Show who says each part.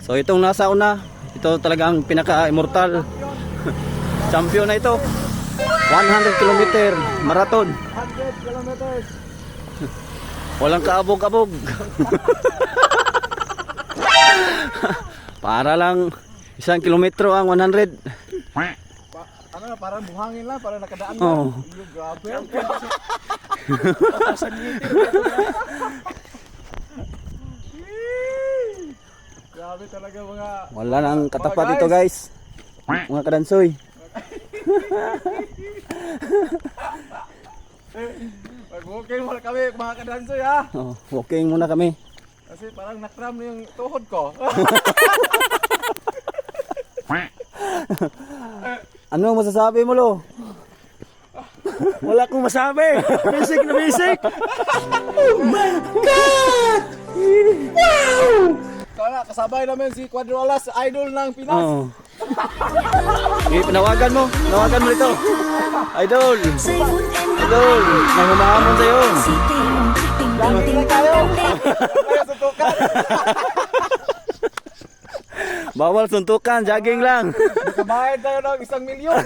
Speaker 1: So itong nasa una, ito talagang pinaka-immortal. Champion na ito. 100 kilometer marathon.
Speaker 2: 100 kilometers.
Speaker 1: Walang kaabog-abog. Para lang 1 kilometro ang 100.
Speaker 2: Ano na, parang buhangin lang, parang nakadaan lang.
Speaker 1: Oh.
Speaker 2: Grabe. Grabe talaga mga...
Speaker 1: Wala nang katapat ito guys. Mga kadansoy.
Speaker 2: Mag-walking muna kami mga kadansoy ha.
Speaker 1: Oh, walking muna kami.
Speaker 2: Kasi parang nakram na yung tuhod ko.
Speaker 1: Ano ang masasabi mo, Lo?
Speaker 3: Wala akong masabi. Basic na basic. Oh my God! Wow!
Speaker 2: Kaya kasabay namin si Quadrolas, idol ng Pinas.
Speaker 1: Oh. Pinawagan mo. Pinawagan mo ito. Idol. Idol. May humahamon sa'yo.
Speaker 2: Dami na tayo. Kaya suntukan.
Speaker 1: Bawal suntukan. Jogging lang.
Speaker 2: Nakabayad tayo ng 1 milyon.